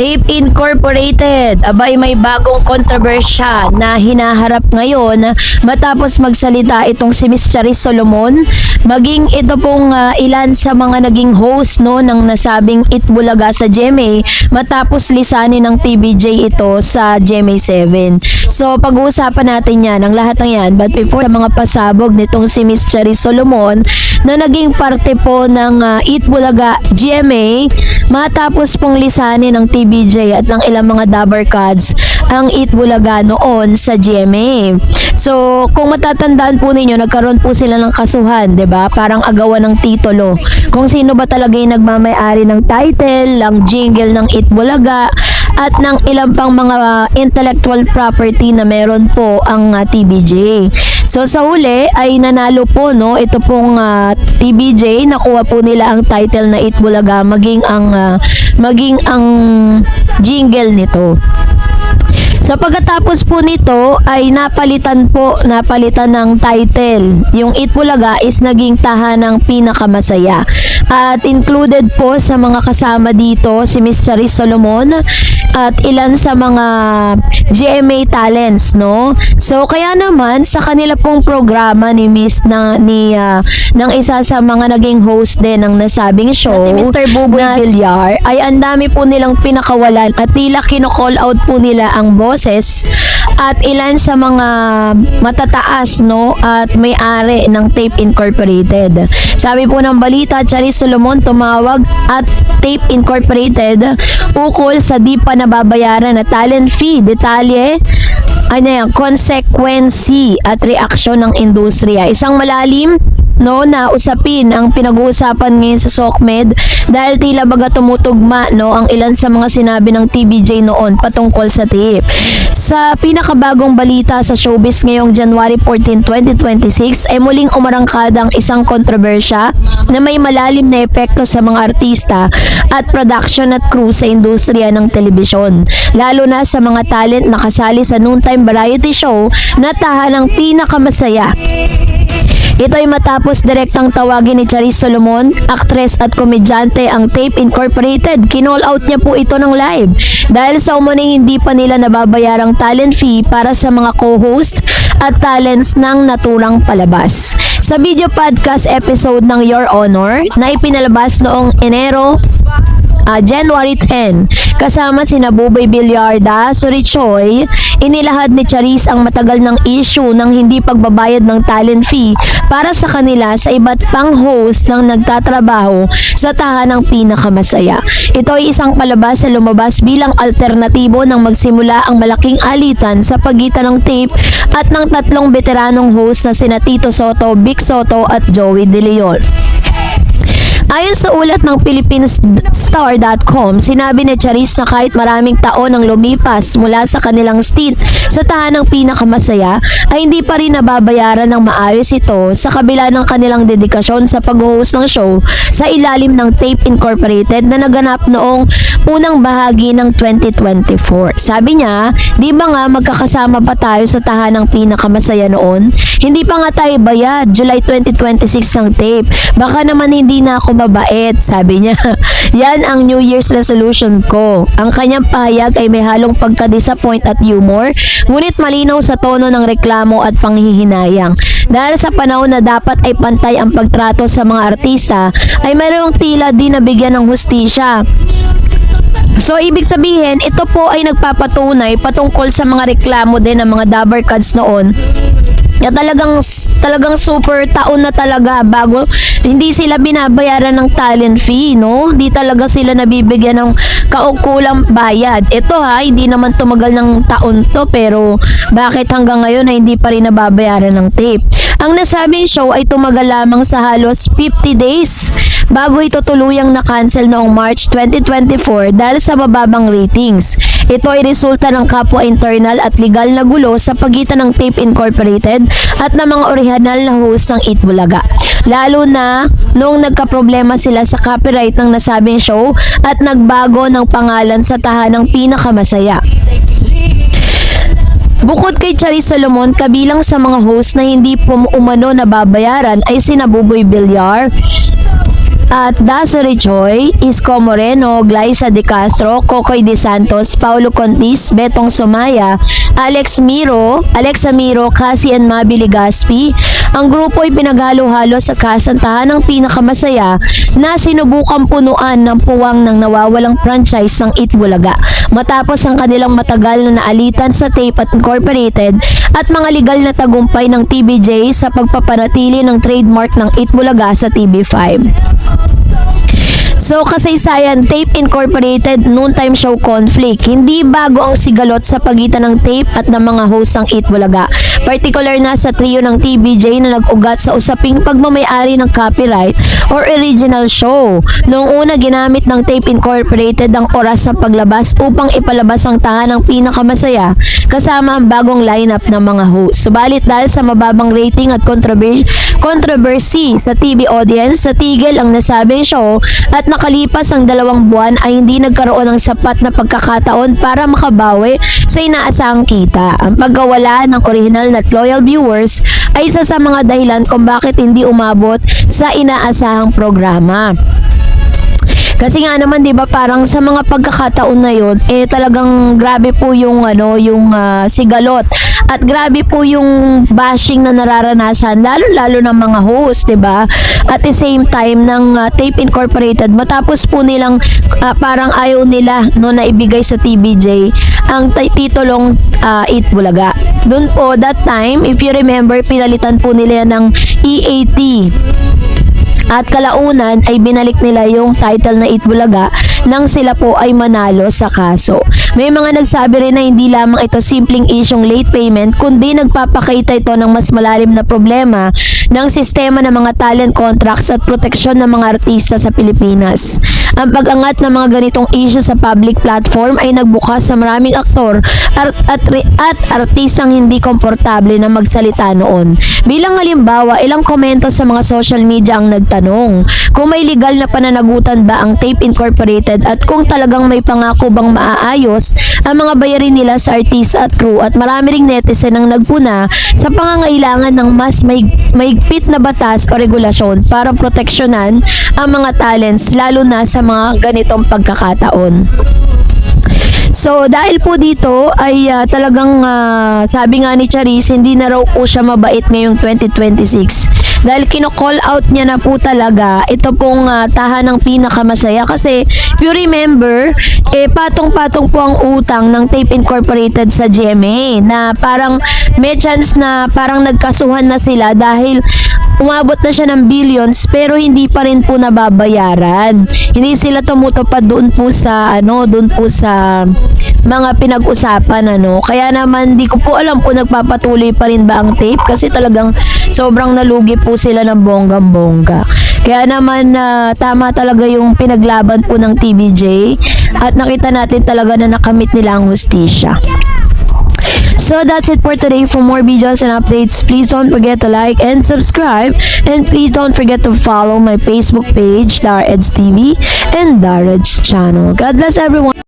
Tape Incorporated, abay may bagong kontrobersya na hinaharap ngayon matapos magsalita itong si Miss Charis Solomon, maging ito pong ilan sa mga naging host ng nasabing Itbulaga sa GMA matapos lisanin ng TVJ ito sa GMA 7. So pag-uusapan natin yan, ang lahat ng yan, but before sa mga pasabog nitong si Miss Charis Solomon na naging parte po ng Itbulaga GMA matapos pong lisanin ng TVJ at ng ilang mga Dabber Cards ang Itbulaga noon sa GMA. So, kung matatandaan po ninyo, nagkaroon po sila ng kasuhan, 'di ba? Parang agawan ng titulo. Kung sino ba talaga yung nagmamay-ari ng title, ng jingle ng Itbulaga at ng ilang pang mga intellectual property na meron po ang TVJ. So sa huli ay nanalo po ito pong TVJ, nakuha po nila ang title na Itbulaga maging ang jingle nito. So pagkatapos po nito ay napalitan ng title. Yung Itbulaga is naging tahanang pinakamasaya. At included po sa mga kasama dito si Miss Charis Solomon at ilan sa mga GMA talents, So kaya naman sa kanila pong programa ni Miss ng isa sa mga naging host din ng nasabing show, si Mr. Buboy Villar, ay ang dami po nilang pinakawalan at tila kino-call out po nila ang boses at ilan sa mga matataas at may-ari ng Tape Incorporated. Sabi po ng balita, Charis Solomon tumawag at Tape Incorporated ukol sa di pa nababayaran na talent fee, detalye, konsekwensya at reaksyon ng industriya. Isang malalim na usapin ang pinag-uusapan ngayon sa SOCMED dahil tila baga tumutugma ang ilan sa mga sinabi ng TVJ noon patungkol sa tape. Sa pinakabagong balita sa showbiz ngayong January 14, 2026 ay muling umarangkada ang isang kontrobersya na may malalim na epekto sa mga artista at production at crew sa industriya ng telebisyon, lalo na sa mga talent na kasali sa noontime variety show na tahanang pinakamasaya. Ito ay matapos direktang tawagin ni Charis Solomon, aktres at komedyante ang Tape Incorporated. Kinall out niya po ito ng live dahil sa umano'y hindi pa nila nababayarang talent fee para sa mga co-host at talents ng naturang palabas. Sa video podcast episode ng Your Honor na ipinalabas noong January 10, kasama sina Buboy Villarda, Suri Choi, inilahad ni Charis ang matagal ng issue ng hindi pagbabayad ng talent fee para sa kanila sa iba't pang host ng nagtatrabaho sa tahanang pinakamasaya. Ito ay isang palabas na lumabas bilang alternatibo nang magsimula ang malaking alitan sa pagitan ng Tape at ng tatlong veteranong host na sina Tito Soto, Vic Soto at Joey De Leon. Ayon sa ulat ng PhilippineStar.com, sinabi ni Charis na kahit maraming taon ang lumipas mula sa kanilang stint sa tahanang pinakamasaya, ay hindi pa rin nababayaran ng maayos ito sa kabila ng kanilang dedikasyon sa pag-host ng show sa ilalim ng Tape Incorporated na naganap noong unang bahagi ng 2024. Sabi niya, di ba nga magkakasama pa tayo sa tahanang pinakamasaya noon? Hindi pa nga tayo bayad, July 2026 ang Tape. Baka naman hindi na ako mabait, sabi niya. Yan ang New Year's resolution ko. Ang kanyang pahayag ay may halong pagka-disappoint at humor, ngunit malinaw sa tono ng reklamo at panghihinayang. Dahil sa panahon na dapat ay pantay ang pagtrato sa mga artista, ay mayroong tila di nabigyan ng hustisya. So, ibig sabihin, ito po ay nagpapatunay patungkol sa mga reklamo din ng mga Dabber Cards noon na talagang super taon na talaga bago hindi sila binabayaran ng talent fee, Hindi talaga sila nabibigyan ng kaukulang bayad. Ito hindi naman tumagal ng taon to, pero bakit hanggang ngayon ay hindi pa rin nababayaran ng Tape? Ang nasabing show ay tumagal lamang sa halos 50 days bago ito tuluyang na-cancel noong March 2024 dahil sa bababang ratings. Ito ay resulta ng kapwa internal at legal na gulo sa pagitan ng Tape Incorporated at ng mga original na host ng Itbulaga. Lalo na noong nagkaproblema sila sa copyright ng nasabing show at nagbago ng pangalan sa tahanang pinakamasaya. Bukod kay Charis Solomon, kabilang sa mga host na hindi po umano nababayaran ay sina Buboy Villar, at Daso Richoy, Isko Moreno, Glyza De Castro, Kokoy De Santos, Paulo Contis, Betong Sumaya, Alexa Miro, Cassie and Mabi Ligaspi. Ang grupo ay pinaghalo-halo sa kasantahan ng pinakamasaya na sinubukang punuan ng puwang ng nawawalang franchise ng Itbulaga matapos ang kanilang matagal na naalitan sa Tape at Incorporated at mga legal na tagumpay ng TVJ sa pagpapanatili ng trademark ng Itbulaga sa TV5. So, kasaysayan, Tape Incorporated, noontime show conflict. Hindi bago ang sigalot sa pagitan ng Tape at ng mga host ng Itbulaga. Particular na sa trio ng TVJ na nag-ugat sa usaping pagmamayari ng copyright or original show. Noong una, ginamit ng Tape Incorporated ang oras ng paglabas upang ipalabas ang tahanang pinakamasaya kasama ang bagong lineup ng mga host. Subalit dahil sa mababang rating at controversy sa TV audience, natigil ang nasabing show at nakalipas ang 2 buwan ay hindi nagkaroon ng sapat na pagkakataon para makabawi sa inaasahang kita. Ang pagkawala ng original at loyal viewers ay isa sa mga dahilan kung bakit hindi umabot sa inaasahang programa. Kasi nga naman 'di ba parang sa mga pagkakataon na 'yon talagang grabe po yung sigalot at grabe po yung bashing na nararanasan lalo ng mga host, 'di ba? At the same time ng Tape Incorporated matapos po nilang parang ayaw nila na ibigay sa TVJ ang titulong Itbulaga. Doon po that time, if you remember, pinalitan po nila ng EAT. At kalaunan ay binalik nila yung title na Itbulaga nang sila po ay manalo sa kaso. May mga nagsabi rin na hindi lamang ito simpleng isyong late payment kundi nagpapakita ito ng mas malalim na problema ng sistema ng mga talent contracts at proteksyon ng mga artista sa Pilipinas. Ang pag-angat ng mga ganitong issue sa public platform ay nagbukas sa maraming aktor at artistang hindi komportable na magsalita noon. Bilang halimbawa, ilang komento sa mga social media ang nagtanong kung may legal na pananagutan ba ang Tape Incorporated at kung talagang may pangako bang maaayos ang mga bayarin nila sa artista at crew, at marami ring netizen ang nagpuna sa pangangailangan ng mas mahigpit na batas o regulasyon para proteksyonan ang mga talents lalo na sa mga ganitong pagkakataon. So dahil po dito ay talagang sabi nga ni Charis, hindi na raw po siya mabait ngayong 2026 dahil kino-call out niya na po talaga ito pong tahanang pinakamasaya. Kasi if you remember, patong-patong po ang utang ng Tape Incorporated sa GMA na parang may chance na parang nagkasuhan na sila dahil umabot na siya ng billions pero hindi pa rin po nababayaran. Hindi sila tumutupad doon po sa mga pinag-usapan Kaya naman di ko po alam kung nagpapatuloy pa rin ba ang Tape kasi talagang sobrang nalugi po sila ng bonggang-bongga. Kaya naman tama talaga yung pinaglaban po ng TVJ at nakita natin talaga na nakamit nila ang hustisya. So that's it for today. For more videos and updates, please don't forget to like and subscribe, and please don't forget to follow my Facebook page, Dareds TV and Dareds channel. God bless everyone.